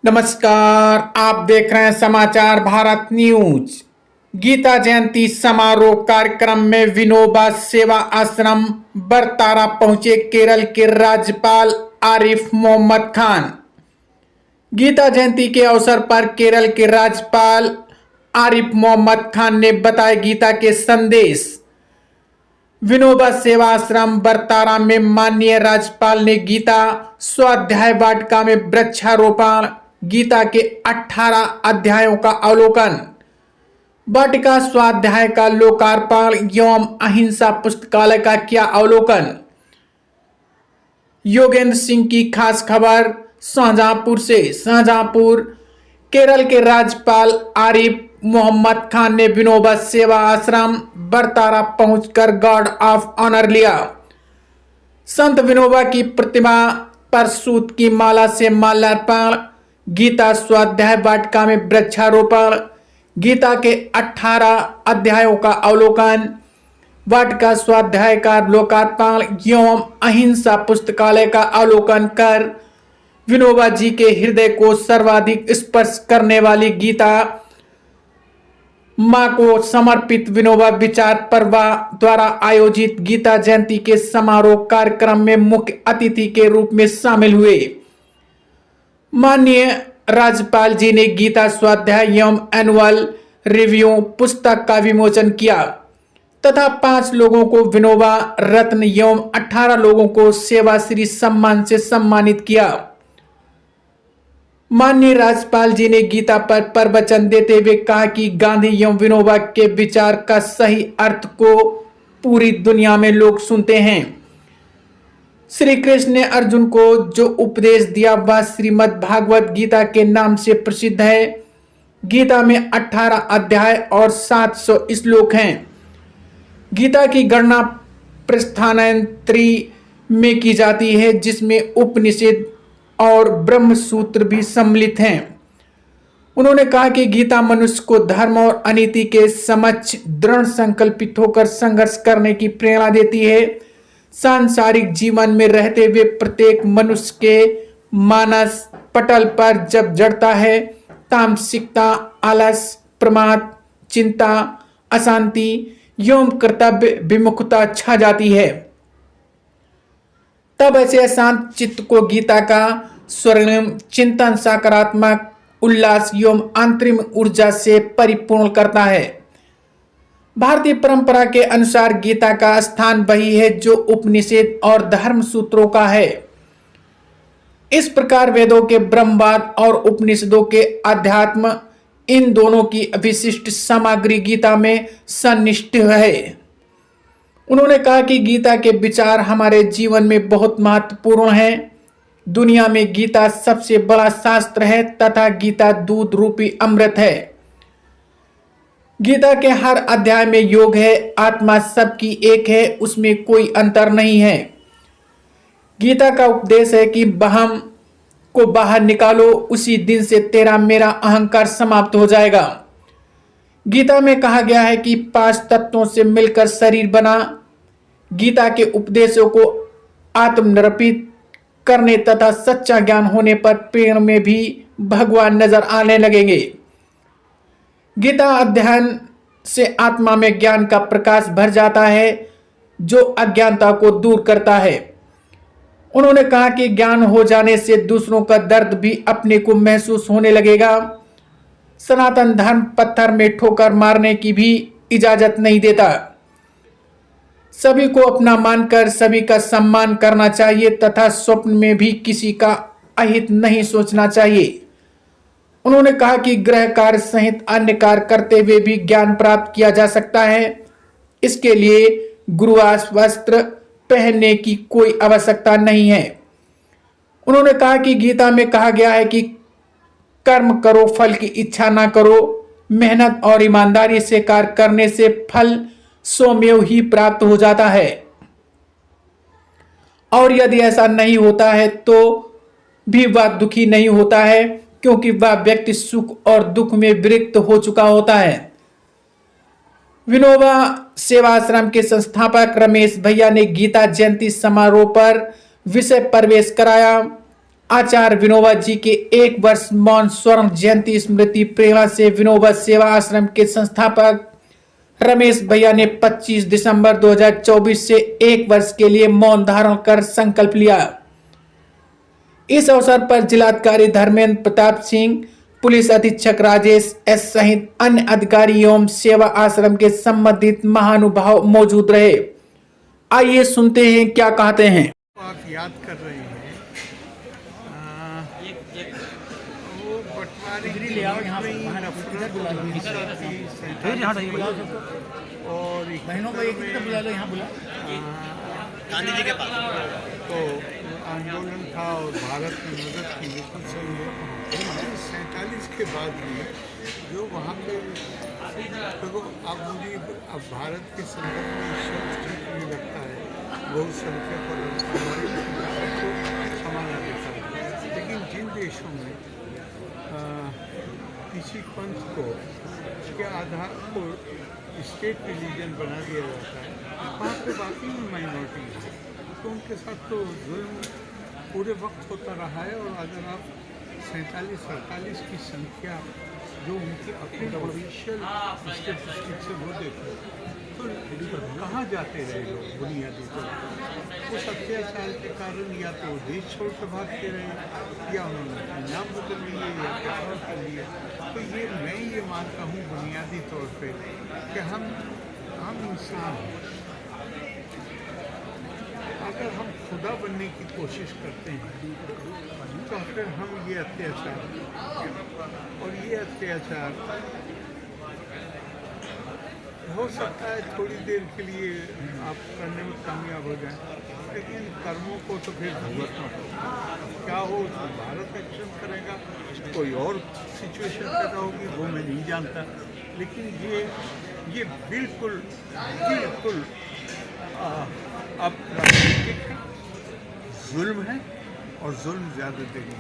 नमस्कार, आप देख रहे हैं समाचार भारत न्यूज। गीता जयंती समारोह कार्यक्रम में विनोबा सेवा आश्रम बरतारा पहुंचे केरल के राज्यपाल आरिफ मोहम्मद खान। गीता जयंती के अवसर पर केरल के राज्यपाल आरिफ मोहम्मद खान ने बताया गीता के संदेश। विनोबा सेवा आश्रम बरतारा में माननीय राज्यपाल ने गीता स्वाध्याय वाटिका में वृक्षारोपण, गीता के 18 अध्यायों का अवलोकन, वाटिका स्वाध्याय का लोकार्पण एवं अहिंसा पुस्तकालय का किया अवलोकन। योगेंद्र सिंह की खास खबर शाहजहांपुर से। शाहजहांपुर केरल के राज्यपाल आरिफ मोहम्मद खान ने विनोबा सेवा आश्रम बरतारा पहुंचकर गार्ड ऑफ ऑनर लिया। संत विनोबा की प्रतिमा पर सूत की माला से माल्यार्पण, गीता स्वाध्याय वाटिका में वृक्षारोपण, गीता के 18 अध्यायों का अवलोकन, वाटिका स्वाध्याय का लोकार्पण एवं अहिंसा पुस्तकालय का अवलोकन कर विनोबा जी के हृदय को सर्वाधिक स्पर्श करने वाली गीता मां को समर्पित विनोबा विचार परिवार द्वारा आयोजित गीता जयंती के समारोह कार्यक्रम में मुख्य अतिथि के रूप में शामिल हुए। माननीय राज्यपाल जी ने गीता स्वाध्याय एवं एनुअल रिव्यू पुस्तक का विमोचन किया तथा 5 लोगों को विनोबा रत्न एवं 18 लोगों को सेवाश्री सम्मान से सम्मानित किया। माननीय राज्यपाल जी ने गीता पर प्रवचन देते हुए कहा कि गांधी एवं विनोबा के विचार का सही अर्थ को पूरी दुनिया में लोग सुनते हैं। श्री कृष्ण ने अर्जुन को जो उपदेश दिया वह श्रीमद् भागवत गीता के नाम से प्रसिद्ध है। गीता में 18 अध्याय और 700 श्लोक हैं। गीता की गणना प्रस्थानांतरी में की जाती है, जिसमें उपनिषद और ब्रह्म सूत्र भी सम्मिलित हैं। उन्होंने कहा कि गीता मनुष्य को धर्म और अनीति के समक्ष दृढ़ संकल्पित होकर संघर्ष करने की प्रेरणा देती है। सांसारिक जीवन में रहते हुए प्रत्येक मनुष्य के मानस पटल पर जब जड़ता है, तामसिकता, आलस, प्रमाद, चिंता, अशांति एवं कर्तव्य विमुखता छा जाती है, तब ऐसे अशांत चित्त को गीता का स्वर्णिम चिंतन सकारात्मक उल्लास एवं आंतरिक ऊर्जा से परिपूर्ण करता है। भारतीय परंपरा के अनुसार गीता का स्थान वही है जो उपनिषद और धर्म सूत्रों का है। इस प्रकार वेदों के ब्रह्मवाद और उपनिषदों के अध्यात्म, इन दोनों की विशिष्ट सामग्री गीता में सन्निष्ठ है। उन्होंने कहा कि गीता के विचार हमारे जीवन में बहुत महत्वपूर्ण हैं। दुनिया में गीता सबसे बड़ा शास्त्र है तथा गीता दूध रूपी अमृत है। गीता के हर अध्याय में योग है, आत्मा सबकी एक है, उसमें कोई अंतर नहीं है। गीता का उपदेश है कि बहम को बाहर निकालो, उसी दिन से तेरा मेरा अहंकार समाप्त हो जाएगा। गीता में कहा गया है कि 5 तत्वों से मिलकर शरीर बना। गीता के उपदेशों को आत्मनिर्पित करने तथा सच्चा ज्ञान होने पर पेड़ में भी भगवान नजर आने लगेंगे। गीता अध्ययन से आत्मा में ज्ञान का प्रकाश भर जाता है जो अज्ञानता को दूर करता है। उन्होंने कहा कि ज्ञान हो जाने से दूसरों का दर्द भी अपने को महसूस होने लगेगा। सनातन धर्म पत्थर में ठोकर मारने की भी इजाजत नहीं देता। सभी को अपना मानकर सभी का सम्मान करना चाहिए तथा स्वप्न में भी किसी का अहित नहीं सोचना चाहिए। उन्होंने कहा कि गृह कार्य सहित अन्य कार्य करते हुए भी ज्ञान प्राप्त किया जा सकता है। इसके लिए गुरुवास वस्त्र पहनने की कोई आवश्यकता नहीं है। उन्होंने कहा कि गीता में कहा गया है कि कर्म करो, फल की इच्छा ना करो। मेहनत और ईमानदारी से कार्य करने से फल स्वयं ही प्राप्त हो जाता है, और यदि ऐसा नहीं होता है तो भी वह दुखी नहीं होता है, क्योंकि वह व्यक्ति सुख और दुख में विरक्त हो चुका होता है। विनोबा सेवाश्रम के संस्थापक रमेश भैया ने गीता जयंती समारोह पर विषय प्रवेश कराया। आचार्य विनोबा जी के 1 वर्ष मौन स्वर्ण जयंती स्मृति प्रेरणा से विनोबा सेवा आश्रम के संस्थापक रमेश भैया ने 25 दिसंबर 2024 से 1 वर्ष के लिए मौन धारण कर संकल्प लिया। इस अवसर पर जिलाधिकारी धर्मेंद्र प्रताप सिंह, पुलिस अधीक्षक राजेश एस सहित अन्य अधिकारी एवं सेवा आश्रम के संबंधित महानुभाव मौजूद रहे। आइए सुनते हैं क्या कहते हैं। आप याद कर रहे हैं वो बंटवारे की और बहनों को एक तो बुला लो, यहाँ बुला गांधी जी के पास तो आंदोलन था और भारत में मदद की बिल्कुल सही है। 1947 के बाद भी जो वहाँ पे देखो अब मुझे अब भारत के संदर्भ में शब्द ठीक नहीं लगता है, बहुसंख्यक और सबको समाना देता है। लेकिन जिन देशों में किसी पंथ को के आधार को स्टेट रिलीजन बना दिया जाता है, वहाँ पे बाकी में माइनॉरिटीज है तो उनके साथ तो जुल्म पूरे वक्त होता रहा है। और अगर आप 47-48 की संख्या जो उनकी अपनी ऑफिशियल स्टेटिस्टिक्स से वो देखो तो कहाँ जाते रहे लोग बुनियादी तौर पर। उस अत्याचार के कारण या तो देश छोड़ कर भागते रहे या उन्होंने नाम बदल लिए या कुछ और कर लिया। तो मैं ये मानता हूँ बुनियादी तौर पे कि हम इंसान हैं। अगर हम खुदा बनने की कोशिश करते हैं तो फिर हम ये अत्याचार और ये अत्याचार हो सकता है थोड़ी देर के लिए आप करने में कामयाब हो जाएं, लेकिन कर्मों को तो फिर भुगतना होगा। क्या हो उसमें भारत एक्शन करेगा, कोई और सिचुएशन पैदा होगी वो मैं नहीं जानता। लेकिन ये बिल्कुल अब राजनीतिक है, जुल्म है और जुल्म ज़्यादा देगी।